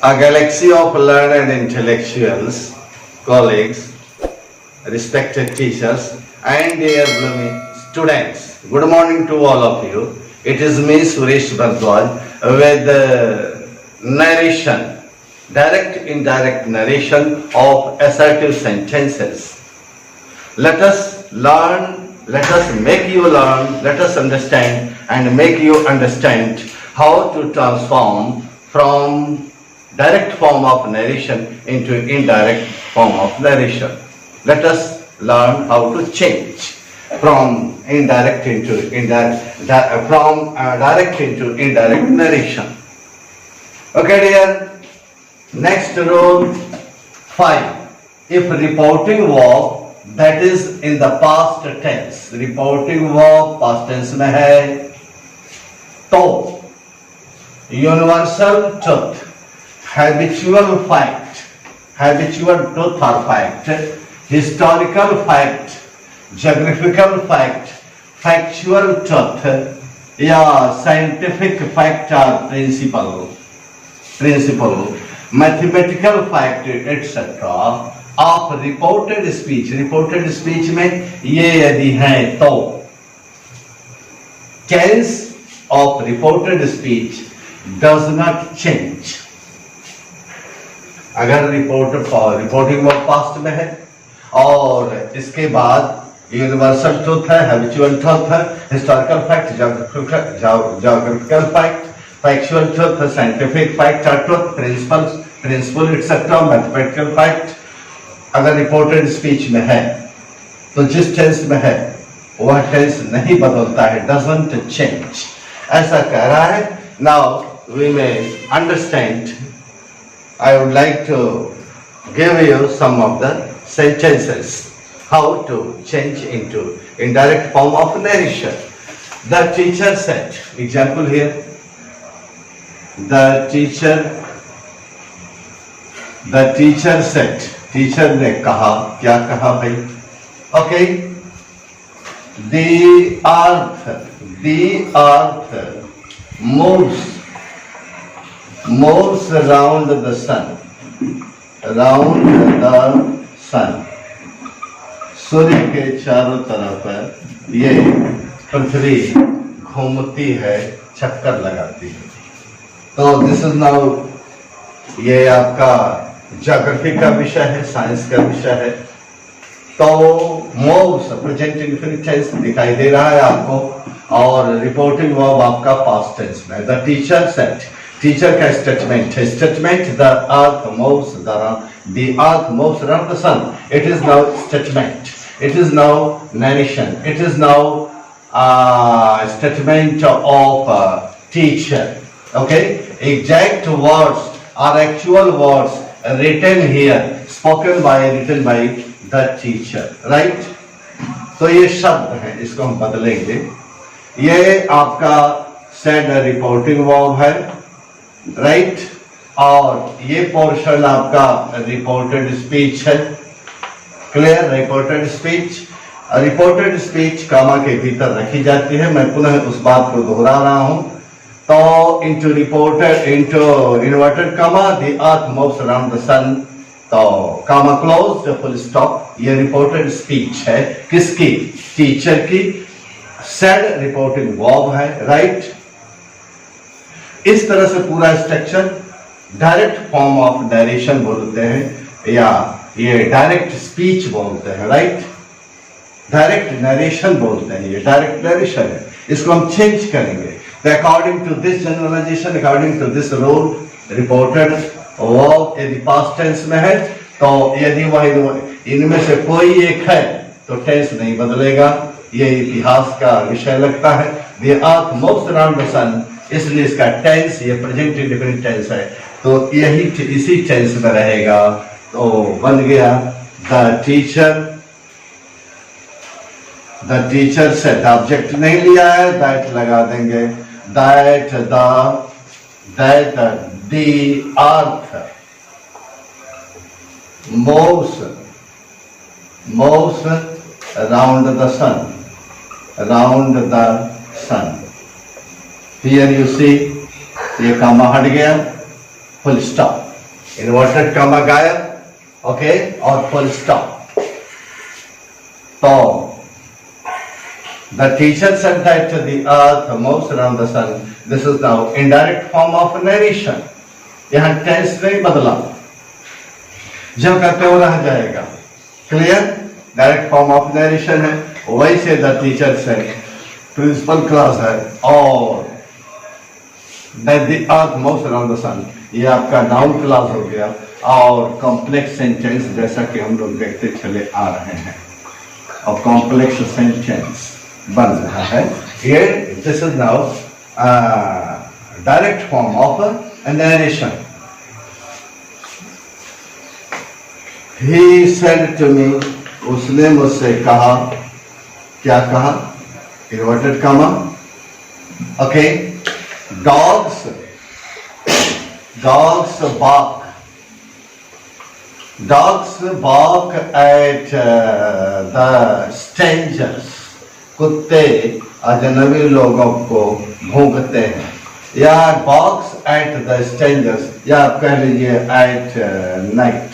A galaxy of learned intellectuals, colleagues, respected teachers, and dear blooming students. Good morning to all of you. It is me, Suresh Bhardwaj, with narration, direct indirect narration of assertive sentences. Let us learn, let us make you learn, let us understand and make you understand how to transform from direct form of narration into indirect form of narration. Let us learn how to change from indirect into indirect, from direct into indirect narration. Okay, dear. Next rule 5. If reporting verb that is in the past tense, reporting verb past tense में है तो universal truth, habitual fact, habitual truth or fact, historical fact, geographical fact, factual truth या scientific fact or principle, mathematical fact etc. आप reported speech में ये यदि है तो tense of reported speech does not change. अगर रिपोर्टिंग वर्ब पास्ट में है और इसके बाद यूनिवर्सल ट्रूथ है, हैबिचुअल ट्रूथ है, historical fact, geographical fact, factual truth, scientific fact और truth, principle etcetera, mathematical fact, अगर रिपोर्टेड स्पीच में है तो जिस टेंस में है वह टेंस नहीं बदलता है, डजंट चेंज. ऐसा कह रहा है. Now we may understand. I would like to give you some of the sentences how to change into indirect form of narration. The teacher said, example here, the teacher said, teacher ने कहा. क्या कहा भाई? Okay. The earth moves around the sun. सूर्य के चारों तरफ ये पृथ्वी घूमती है, चक्कर लगाती है. तो दिस इज नाउ, ये आपका ज्योग्राफी का विषय है, साइंस का विषय है. तो मूव्स प्रेजेंट इंफिनिट टेंस दिखाई दे रहा है आपको और रिपोर्टिंग वर्ब आपका पास्ट टेंस में. द टीचर सेड, टीचर का स्टेटमेंट है. Statement the earth moves around the sun. It is now statement, it is now narration, it is now statement of teacher. Okay. Exact words are actual words written here, written by the teacher, right? तो ये शब्द है, इसको हम बदलेंगे. ये आपका said reporting verb है, right? और ये पोर्शन आपका रिपोर्टेड स्पीच है. क्लियर? रिपोर्टेड स्पीच कामा के भीतर रखी जाती है. मैं पुनः उस बात को दोहरा रहा हूं. तो into inverted comma, the earth moves around the sun. तो comma closed, full stop. ये रिपोर्टेड स्पीच है. किसकी? टीचर की. said रिपोर्टिंग वर्ब है, राइट? इस तरह से पूरा structure direct form of narration बोलते हैं या ये डायरेक्ट स्पीच बोलते हैं, राइट? डायरेक्ट नरेशन बोलते हैं, ये डायरेक्ट नरेशन है. इसको हम चेंज करेंगे. According to this generalization, according to this rule, reported verb यदि past tense में है तो यदि वह इनमें से कोई एक है तो टेंस नहीं बदलेगा. ये इतिहास का विषय लगता है. The earth moves around the sun, इसलिए इसका टेंस ये प्रेजेंट इंडेफिनिट टेंस है, तो यही इसी टेंस में रहेगा. तो बन गया द टीचर से. ऑब्जेक्ट नहीं लिया है, दैट लगा देंगे. that the earth moves around the sun. Here you see, ये कामा हट गया, full stop. इन्वर्टेड कॉमा गायब, ओके, और फुल स्टॉप। तो the teacher said that the earth moves around the sun. This is now indirect form of narration. यहाँ टेंस नहीं बदला, जब करते हो रह जाएगा। Clear? Direct form of narration है। वैसे the teacher said, principle class है, और that the earth moves around the sun, ये आपका नाउन क्लास हो गया। और कॉम्प्लेक्स सेंटेंस जैसा कि हम लोग देखते चले आ रहे हैं, और कॉम्प्लेक्स सेंटेंस बन रहा है। Here this is now direct form of a narration. He said to me, उसने मुझसे कहा, क्या कहा? Inverted comma. Okay. Dogs bark. Dogs bark at the strangers. कुत्ते अजनबी लोगों को भौंकते हैं, या barks at the strangers, या आप कह लीजिए at night।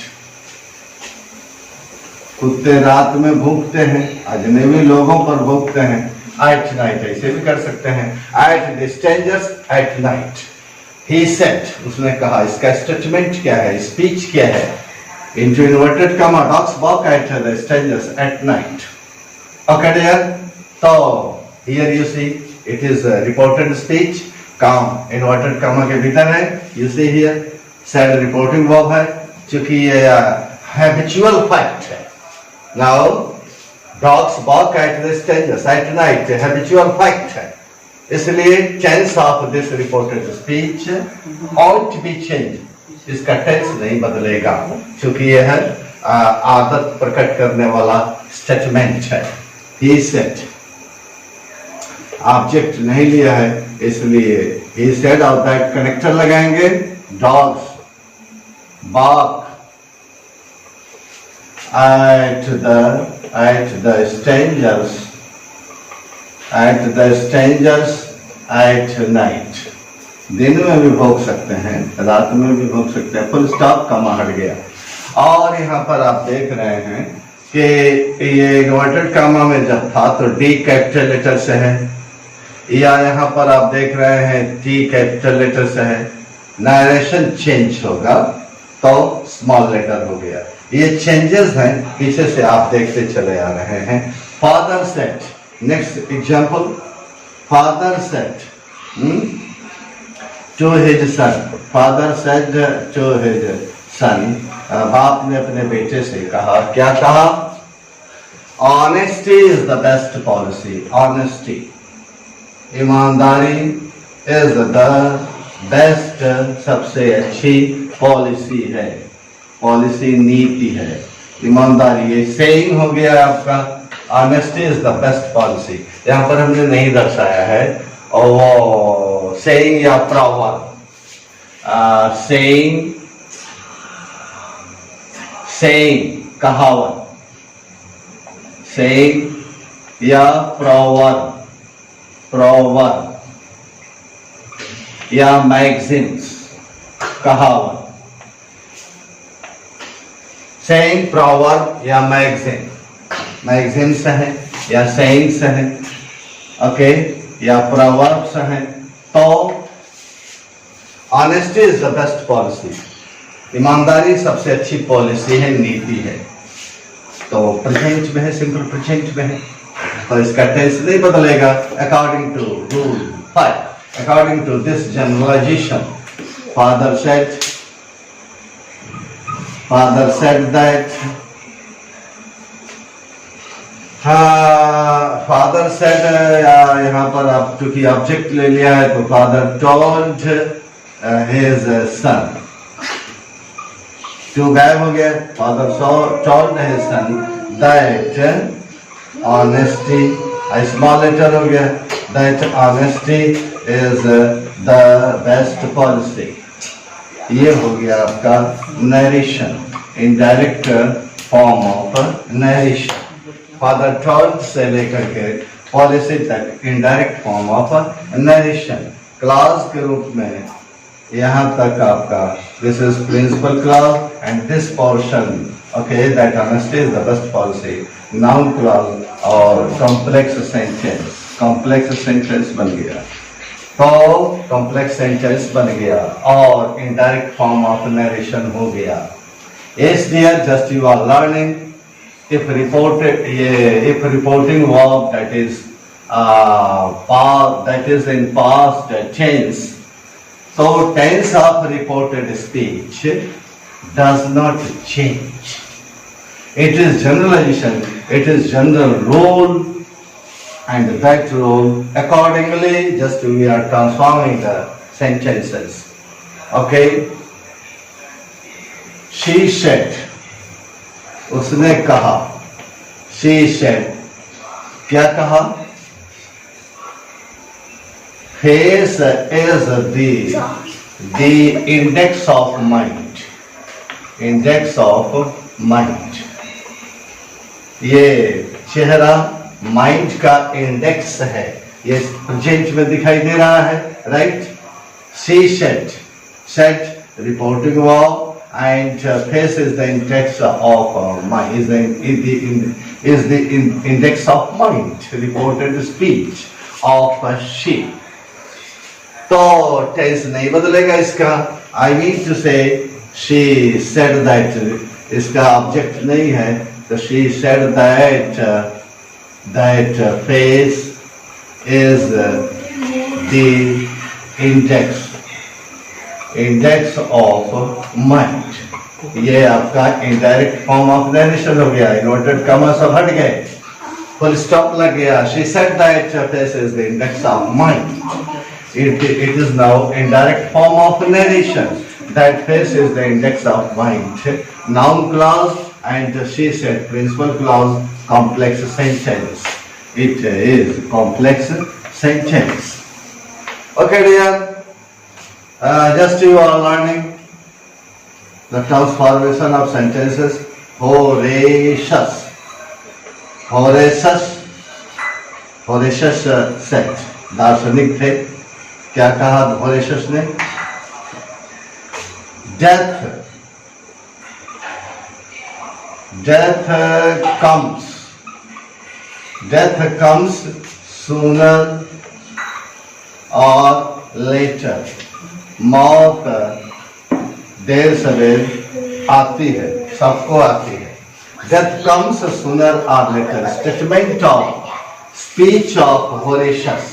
कुत्ते रात में भौंकते हैं, अजनबी लोगों पर भौंकते हैं, at night ऐसे भी कर सकते हैं, at the strangers at night। He said, उसने कहा। इसका स्टेटमेंट क्या है, स्पीच क्या है? Into inverted comma, dogs bark at the strangers at night. Okay dear? So here you see it is a reported speech, काम inverted comma के भीतर है। You see here said reporting verb है, चूंकि ये habitual fact है। Now dogs bark at the strangers at night, habitual fact है, इसलिए tense of this reported speech ought to be changed। इसका टेंस नहीं बदलेगा, क्योंकि यह आदत प्रकट करने वाला स्टेटमेंट है। He said, ऑब्जेक्ट नहीं लिया है, इसलिए he said और दैट कनेक्टर लगाएंगे। dogs bark at the strangers at night। दिन में भी भौंक सकते हैं, रात में भी भौंक सकते हैं। फुल स्टॉप, कमा हट गया। और यहाँ पर आप देख रहे हैं कि ये इन्वर्टेड कामा में जब था तो डी कैपिटल लेटर से है, या यहाँ पर आप देख रहे हैं टी कैपिटल लेटर से है। नरेशन चेंज होगा तो स्मॉल लेटर हो गया। ये चेंजेस हैं, पीछे से आप देखते चले आ रहे हैं। Father said, next example, father said to his son, father said to his son, बाप ने अपने बेटे से कहा, क्या कहा? Honesty is the best policy. Honesty, ईमानदारी is the best, सबसे अच्छी पॉलिसी है। पॉलिसी नीति है, ईमानदारी। ये सेइंग हो गया आपका। Honesty is the best policy, यहाँ पर हमने नहीं दर्शाया है, और वो saying या proverb, saying कहावत, saying या proverb या magazines कहावत। saying, proverb या magazines है या sayings है, ओके, या proverbs है। तो honesty is the best policy, ईमानदारी सबसे अच्छी पॉलिसी है, नीति है। तो प्रेजेंट में है, सिंपल प्रेजेंट में है, तो इसका टेंस नहीं बदलेगा। According to rule 5, according to this generalization, father said that, father said, यहाँ पर आप चूंकि ऑब्जेक्ट ले लिया है तो father told his son, to गायब हो गया। Father told his son that honesty, small letter हो गया, that honesty is the best policy. ये हो गया आपका narration, indirect form of narration. Father told से लेकर के पॉलिसी तक indirect form of narration. Class के रूप में यहाँ तक आपका this is principal clause and this portion okay that honesty is the best policy noun clause और कॉम्प्लेक्स सेंटेंस बन गया तो कॉम्प्लेक्स सेंटेंस बन गया और इनडायरेक्ट फॉर्म ऑफ नरेशन हो गया. Yes dear, just you are learning if reporting verb that is in past tense. So tense of reported speech does not change. It is generalization, it is general rule, and that rule accordingly just we are transforming the sentences. Okay? She said, उसने कहा. She said, क्या कहा? Face is the index of mind. Index of mind. ये चेहरा mind का index है. ये present में दिखाई दे रहा है, right? She said, reporting verb. And face is the index of mind, is the index of mind, reported speech of she. तो टेंस नहीं बदलेगा इसका. I mean to say she said that, इसका ऑब्जेक्ट नहीं है तो she said that face is the index of mind. ये आपका इनडायरेक्ट फॉर्म ऑफ नरेशन हो गया. इन्वर्टेड कॉमा सब हट गए, फुल स्टॉप लग गया. She said that face is the index of mind. It is now indirect form of narration. That face is the index of mind. Noun clause and she said principal clause, complex sentence. It is complex sentence. Okay dear. Just you are learning the transformation of sentences. Horatius said. दार्शनिक थे. क्या कहा होरेशियस ने? death comes sooner or later. मौत देर सवेर आती है, सबको आती है. Death comes sooner or later. Statement of speech of Horatius.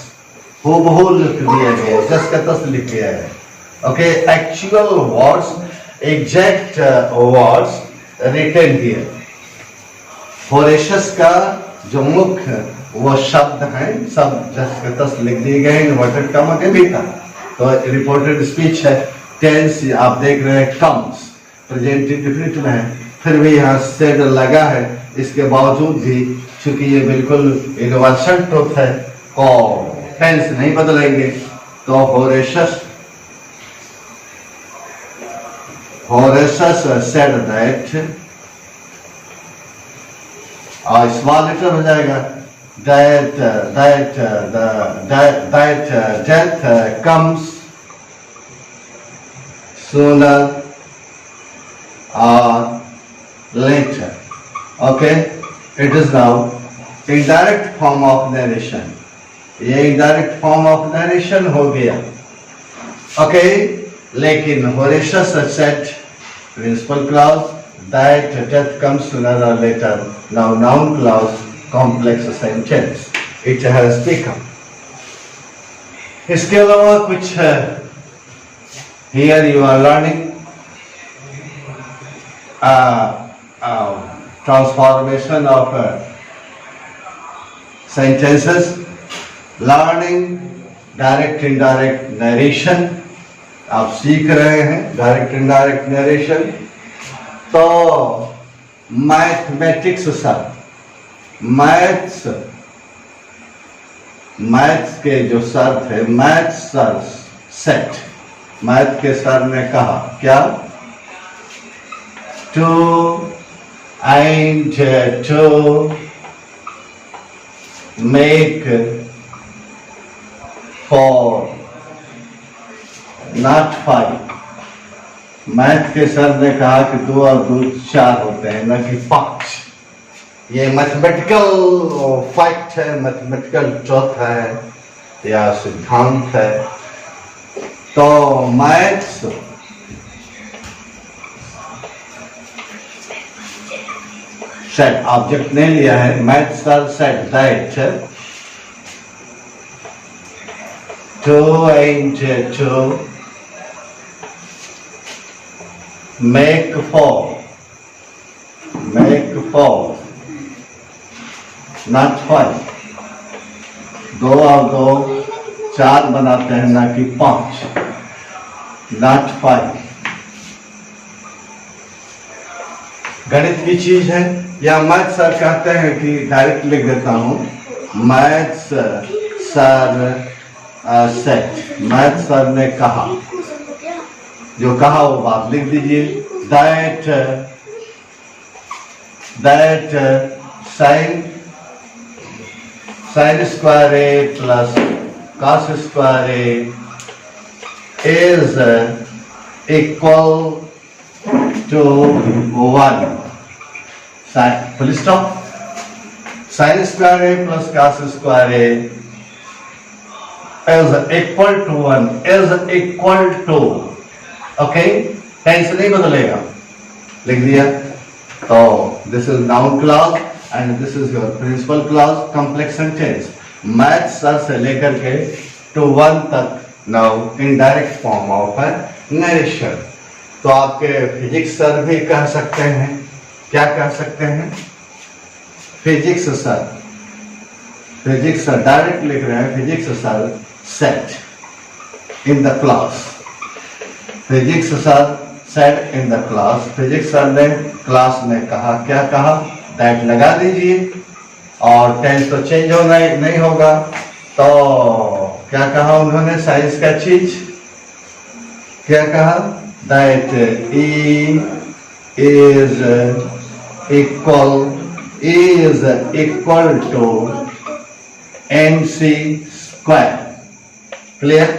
हूबहू लिख दिया गया, जस का तस लिख दिया है. Okay, actual words, exact words written here. होरेशियस का जो मुख्य वो शब्द हैं सब जस का तस लिख दिए गए हैं इन्वर्टेड कॉमा के भीतर. तो रिपोर्टेड स्पीच है. टेंस आप देख रहे हैं कम्स प्रेजेंट इंडेफिनिट में है, फिर भी यहाँ सेड लगा है. इसके बावजूद भी चूंकि ये बिल्कुल यूनिवर्सल ट्रुथ है और टेंस नहीं बदलेंगे. तो होरेशियस said that, स्मॉल लेटर हो जाएगा, that death comes sooner or later. Okay, it is now indirect form of narration. ये indirect form of narration हो गया. Okay, लेकिन Horatius said principal clause that death comes sooner or later. Now noun clause, complex sentence. It has become. इसके अलावा कुछ here you are learning transformation of sentences. Learning direct indirect narration आप सीख रहे हैं. Direct indirect narration. तो mathematics sir, maths के जो सर थे, मैथ्स सर सेट, मैथ के सर ने कहा क्या? Two make for not 5। Math के सर ने कहा कि 2 और 2 4 होते हैं, न कि 5। ये मैथमेटिकल फैक्ट है, मैथमेटिकल ट्रुथ है या सिद्धांत है। तो मैथ्स सेट ऑब्जेक्ट ने लिया है। Maths sir set that 2 into 2 make 4 not 5। 2 और 2 4 बनाते हैं, ना कि 5, not 5। गणित की चीज है। या मैथ सर कहते हैं कि डायरेक्ट लिख देता हूं, maths sir said. Math sir ने कहा, जो कहा वो बात लिख दीजिए। That sin square a plus cos square a is equal to 1। full stop। sin square a plus cos square a is equal to 1, is equal to, okay, tense नहीं बदलेगा, लिख दिया। तो this is noun clause and this is your principal clause, complex sentence. Math sir से लेकर के two 1 तक now indirect form of narration. तो आपके फिजिक्स सर भी कह सकते हैं, क्या कह सकते हैं? फिजिक्स सर डायरेक्ट लिख रहे हैं, physics sir set in the class. Physics sir set in the class. Physics sir ने क्लास में कहा, क्या कहा? दैट लगा दीजिए और टेंस तो चेंज होना नहीं होगा। तो क्या कहा उन्होंने? साइंस का चीज क्या कहा? That E is equal to mc square. Clear?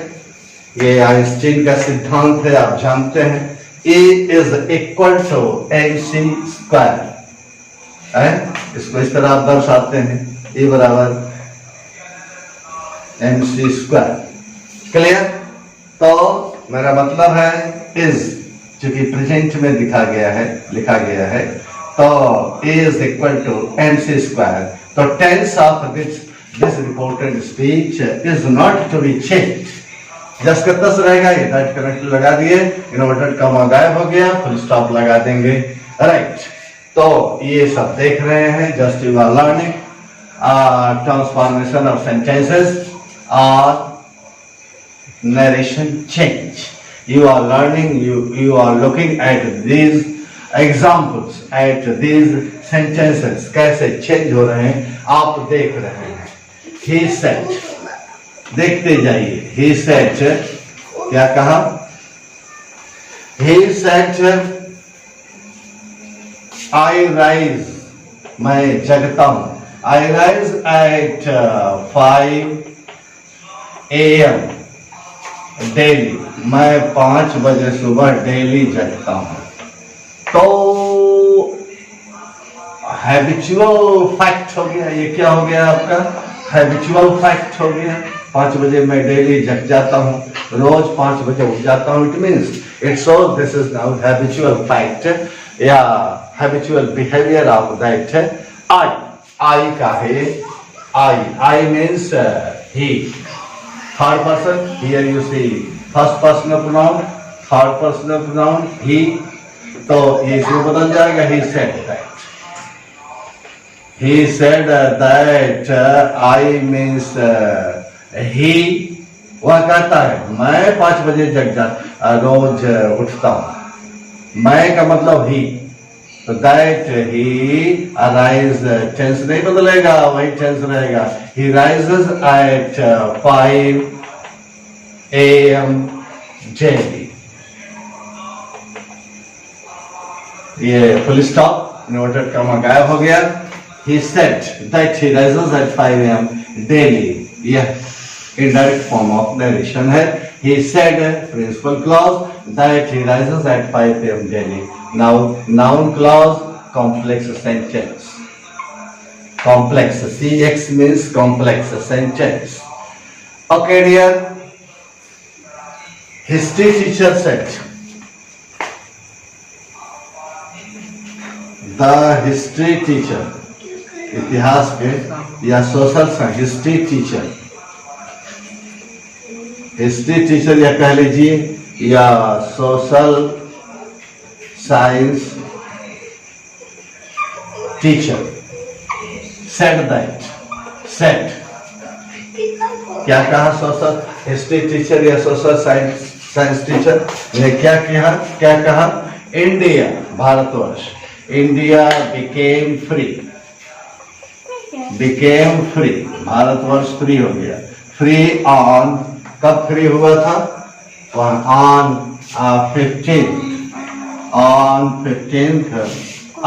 ये आइंस्टीन का सिद्धांत है, आप जानते हैं। E is equal to mc square है, इसको इस तरह आप दर्शाते हैं, E बराबर mc स्क्वायर। क्लियर? तो मेरा मतलब है इज, चूंकि प्रेजेंट में लिखा गया है, तो E is equal to mc square. तो tense of this reported speech is not to be changed. Just का तस रहेगा, ये दैट कनेक्ट लगा दिए, इन्वर्टेड कॉमा गायब हो गया, फुल स्टॉप लगा देंगे। राइट, तो ये सब देख रहे हैं। Just you are learning transformation of sentences और narration change. You are learning, you are looking at these examples, at these sentences, कैसे change हो रहे हैं आप देख रहे हैं। He said, देखते जाइए। He said, क्या कहा? He said, I rise, मैं जगता हूँ। I rise at 5 AM daily, मैं 5 बजे सुबह डेली जगता हूँ। तो हैबिचुअल फैक्ट हो गया, ये क्या हो गया आपका? हैबिचुअल फैक्ट हो गया। 5 बजे मैं डेली जग जाता हूँ, रोज 5 बजे उठ जाता हूँ। It means it shows this is now habitual fact या habitual behaviour of that I का है। I means he. Third person, here you see first personal pronoun, third personal pronoun he, तो ये इसमें बदल जाएगा। He said that, he said that I means he, वह कहता है मैं 5 बजे रोज उठता हूँ। मैं का मतलब he, तो that he arise, टेंस नहीं बदलेगा, वही टेंस रहेगा। he rises at 5 AM daily। ये फुल स्टॉप, इन्वर्टेड कॉमा गायब हो गया। He said that he rises at 5 AM daily। यह indirect form of narration है। He said, principal clause, that he rises at 5 p.m. daily. Now, noun clause, complex sentence. Complex, CX means complex sentence. Okay, dear. History teacher said, the history teacher, इतिहास के या social science, history teacher या कह लीजिए या social science teacher said that, said क्या कहा, social history teacher या सोशल साइंस टीचर ने क्या कहा, India, Bharatvarsh, India became free, Bharatvarsh free हो गया। फ्री ऑन, कब फ्री हुआ था, ऑन 15th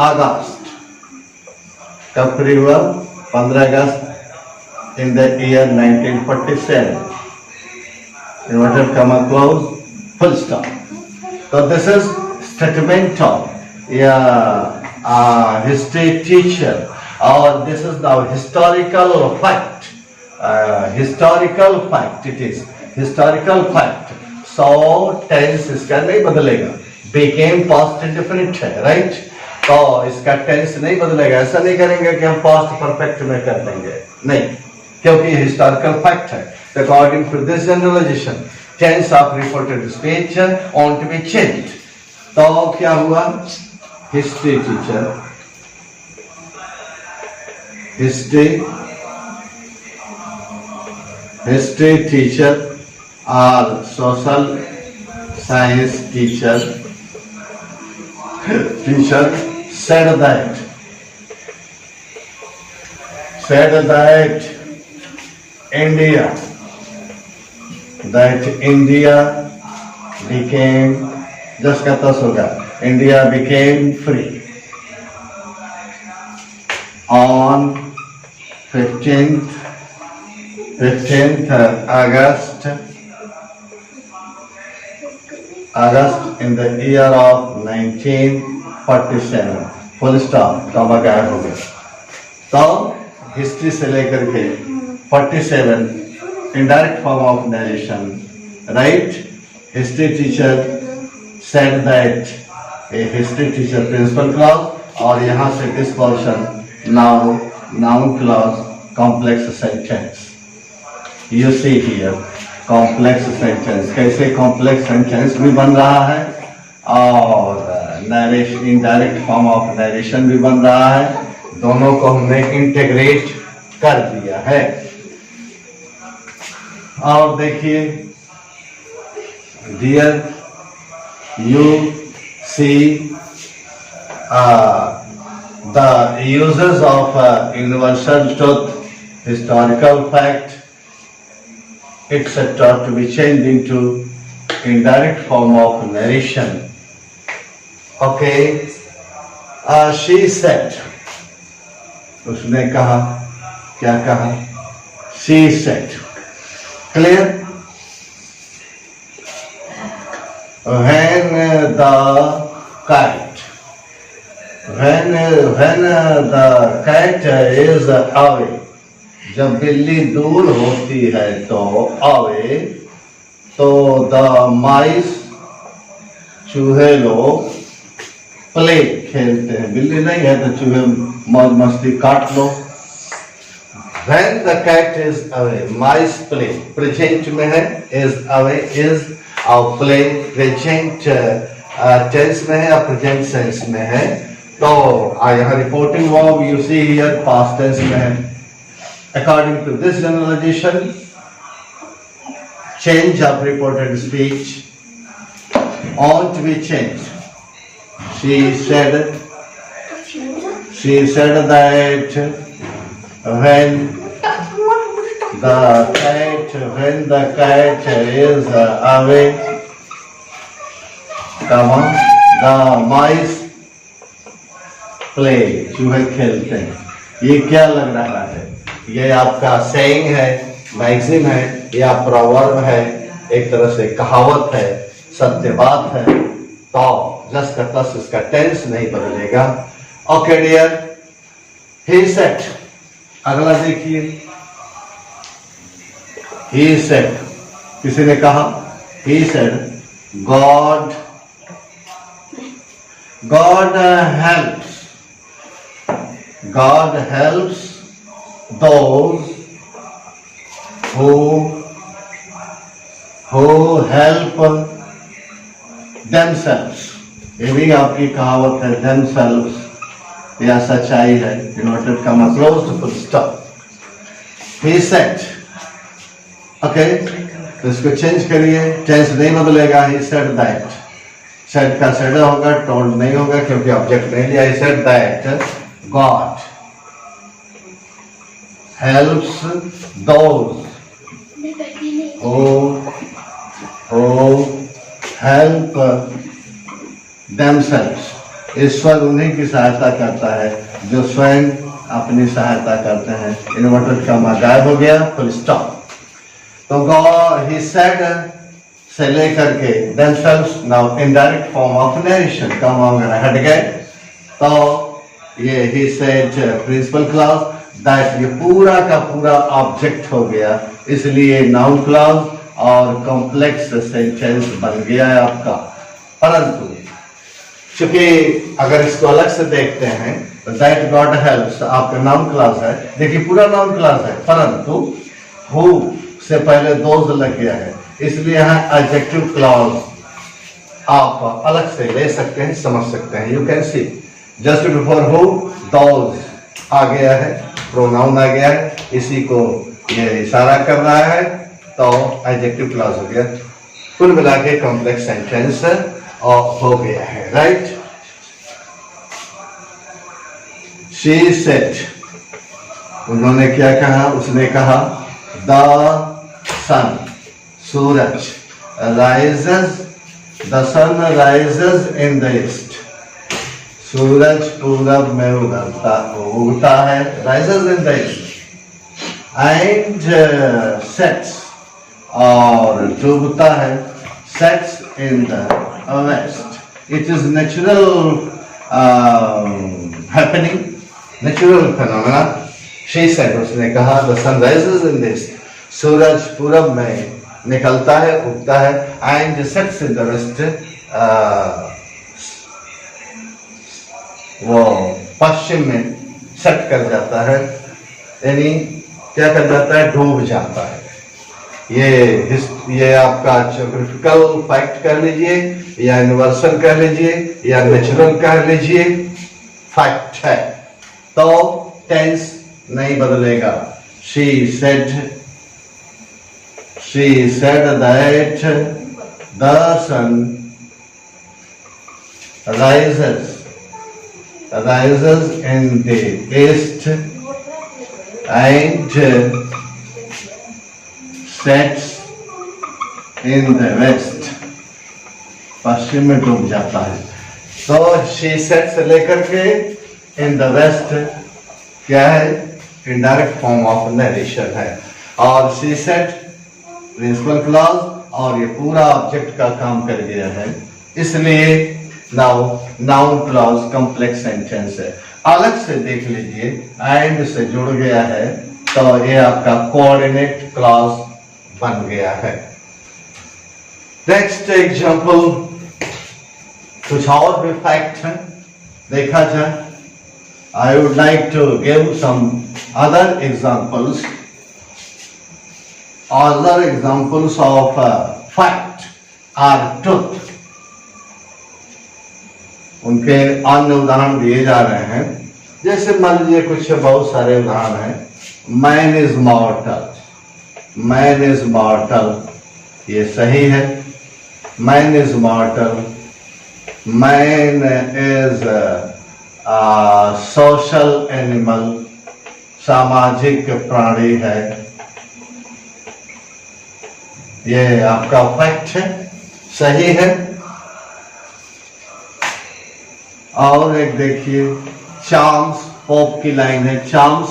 अगस्त, कब फ्री हुआ, 15 अगस्त in the year 1947. Inverted comma close, full stop. So this is statement of history teacher, or this is the historical fact. Historical fact it is, historical fact. So tense इसका नहीं बदलेगा, became past indefinite है, right? तो इसका tense नहीं बदलेगा, ऐसा नहीं करेंगे कि हम पास्ट परफेक्ट में कर देंगे, नहीं, क्योंकि हिस्टोरिकल फैक्ट है। According to this generalization, tense of reported speech on to be changed. तो क्या हुआ, हिस्ट्री टीचर, हिस्ट्री टीचर और social science teacher said that India became, just कहता होगा, India became free on 15th August in the year of 1947. Full stop, comma गायब हो गया। तो हिस्ट्री से लेकर के 47 indirect form of narration, right. History teacher said that, a history teacher principal clause, और यहाँ से this portion noun clause, complex sentence. You see here complex sentence, कैसे कॉम्प्लेक्स सेंटेंस भी बन रहा है और narration, indirect form of narration भी बन रहा है, दोनों को हमने इंटीग्रेट कर दिया है। और देखिए dear, you see the uses of universal truth, historical fact etc. to be changed into indirect form of narration. Okay, she said, उसने कहा, क्या कहा, she said, clear? When the cat is away, जब बिल्ली दूर होती है तो अवे, तो द माइस, चूहे लोग प्ले, खेलते हैं। बिल्ली नहीं है तो चूहे मौज मस्ती काट लो। When the cat is away, mice play, present में है, is away, is और play प्रेजेंट टेंस में है या प्रेजेंट सेंस में है। तो यहाँ reporting verb you see here past tense में है। According to this generalization, change of reported speech ought to be changed. She said that when the cat is away, the mice play, चूहे खेलते हैं। ये क्या लग रहा है, ये आपका सेइंग है, मैक्सिम है या प्रोवर्ब है एक तरह से कहावत है, सत्य बात है। तो जस्ट का प्लस इसका टेंस नहीं बदलेगा। ओके डियर, ही सेड, अगला देखिए, ही सेड, किसी ने कहा, he said God, God helps those who help themselves। ये भी आपकी कहावत है, themselves, या सच्चाई है। Inverted comma close to full stop. He said, okay, तो इसको चेंज करिए, टेंस नहीं बदलेगा। He said that, सेड का सेड होगा, टोल्ड नहीं होगा क्योंकि ऑब्जेक्ट नहीं लिया। He said that God helps those who help themselves। ईश्वर उन्हीं की सहायता करता है जो स्वयं अपनी सहायता करते हैं। इन्वर्टेड कॉमा गायब हो गया, फुल स्टॉप। तो God, he said से लेकर के themselves, now indirect form of narration, comma वगैरह हट गए। तो ये he said principal clause, that ये पूरा का पूरा ऑब्जेक्ट हो गया, इसलिए नाउन क्लॉज और कॉम्प्लेक्स सेंटेंस बन गया है आपका। परंतु चूंकि अगर इसको अलग से देखते हैं तो दैट गॉड हेल्प्स आपका नाउन क्लॉज है, देखिए पूरा नाउन क्लॉज है, परंतु हु से पहले दोज लग गया है, इसलिए यहाँ एडजेक्टिव क्लॉज आप अलग से ले सकते हैं, समझ सकते हैं। You can see just before who those आ गया है, प्रोनाउन आ गया है, इसी को ये इशारा कर रहा है, तो एडजेक्टिव क्लॉज हो गया। कुल मिला के कॉम्प्लेक्स सेंटेंस हो गया है, राइट। शी सेड, उन्होंने क्या कहा, उसने कहा, द सन, सूरज, rises, the sun rises in the east, सूरज पूरब में उगता है, rises in the east, and sets, और डूबता है, sets in the west। It is natural happening, natural phenomena। She said, उसने कहा, the sun rises in the east, सूरज पूरब में निकलता है, उगता है, and sets in the west, वो पश्चिम में सेट कर जाता है, यानी क्या कर जाता है, डूब जाता है। ये आपका ज्योग्राफिकल फैक्ट कह लीजिए, या यूनिवर्सल कह लीजिए, या नेचुरल कह लीजिए, फैक्ट है। तो टेंस नहीं बदलेगा। She said that the sun rises in the east and sets in the west, पश्चिम में डूब जाता है। तो she said से लेकर के in the west क्या है, इनडायरेक्ट फॉर्म ऑफ नरेशन है, और she said प्रिंसिपल क्लॉज, और ये पूरा ऑब्जेक्ट का काम कर गया है, इसलिए now noun clause complex sentence है। अलग से देख लीजिए, एंड से जुड़ गया है, तो ये आपका कोऑर्डिनेट क्लॉज बन गया है। नेक्स्ट एग्जांपल, कुछ और भी फैक्ट है, देखा जाए। I would like to give some other examples, other examples of fact or truth। उनके अन्य उदाहरण दिए जा रहे हैं, जैसे मान लीजिए कुछ बहुत सारे उदाहरण हैं। मैन इज मॉर्टल, मैन इज मॉर्टल, ये सही है। Man is मॉर्टल, man is social animal, सामाजिक प्राणी है, ये आपका फैक्ट है, सही है। और एक देखिए, चार्म्स, पोप की लाइन है, charms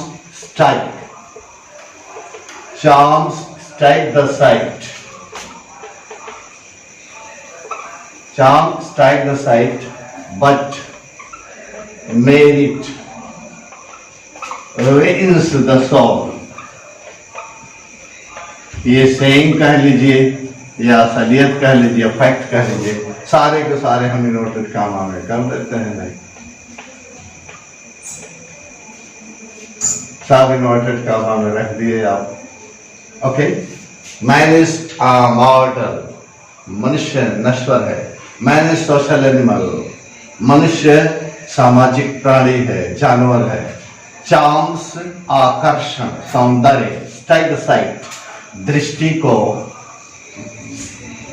strike the site, charm strike the sight, but merit wins the soul. ये सेइंग कह लीजिए या असलियत कह लीजिए, फैक्ट कह लीजिए, सारे के सारे हम इन्वर्टेड कामा में कर देते हैं। नहीं, सब इन्वर्टेड कामा में रख दिए आप। ओके, मैन इज मॉर्टल, मनुष्य नश्वर है। मैन इज सोशल एनिमल, मनुष्य सामाजिक प्राणी है, जानवर है। चार्म्स आकर्षण, सौंदर्य, स्ट्राइक द साइट, दृष्टि को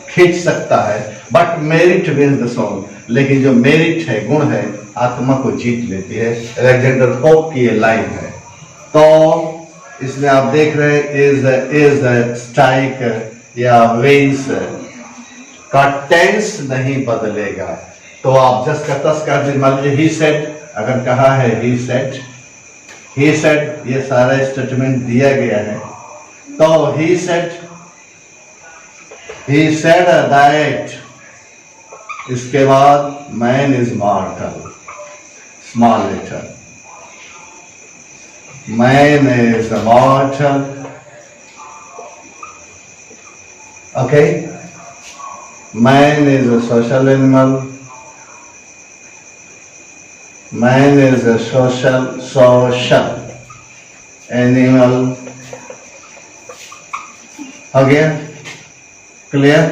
खींच सकता है, but merit wins the soul, लेकिन जो मेरिट है, गुण है, आत्मा को जीत लेती है। अलेक्जेंडर पोप की ये लाइन है। तो इसमें आप देख रहे हैं इज स्ट्राइक या विंस का टेंस नहीं बदलेगा। तो आप जस्ट का तस कर दीजिए। मान लीजिए ही सेड, अगर कहा है ही सेड, ये सारा स्टेटमेंट दिया गया है। तो he said that, इसके बाद man is mortal, small letter, man is mortal, okay, man is a social animal, man is a social animal। हो गया क्लियर।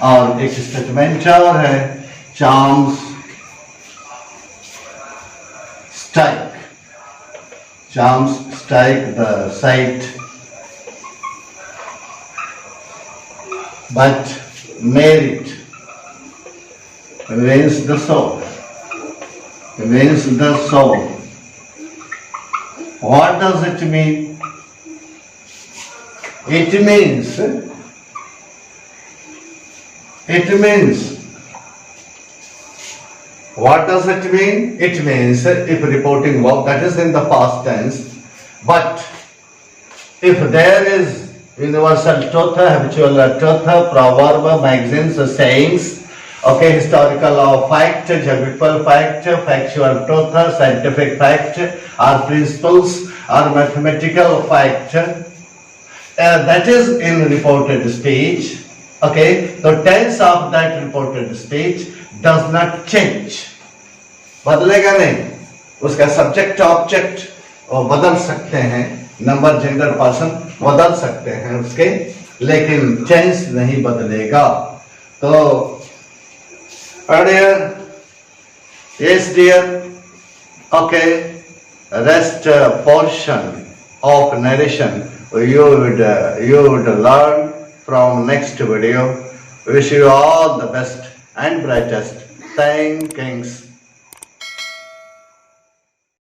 और एक स्टेटमेंट और है, charms strike the sight, but merit wins the soul, What does it mean? It means what does it mean? It means if reporting verb, that is in the past tense, but if there is universal truth, habitual truth, proverb, maxims, sayings, okay, historical fact, geographical fact, factual truth, scientific fact, or principles, or mathematical fact, that is in reported speech. Okay, the tense of that reported speech does not change, बदलेगा नहीं। उसका subject object वो बदल सकते हैं, number, gender, person बदल सकते हैं उसके, लेकिन टेंस नहीं बदलेगा। तो earlier, yes dear, okay, rest portion of narration you would learn from next video. Wish you all the best and brightest. Thanks.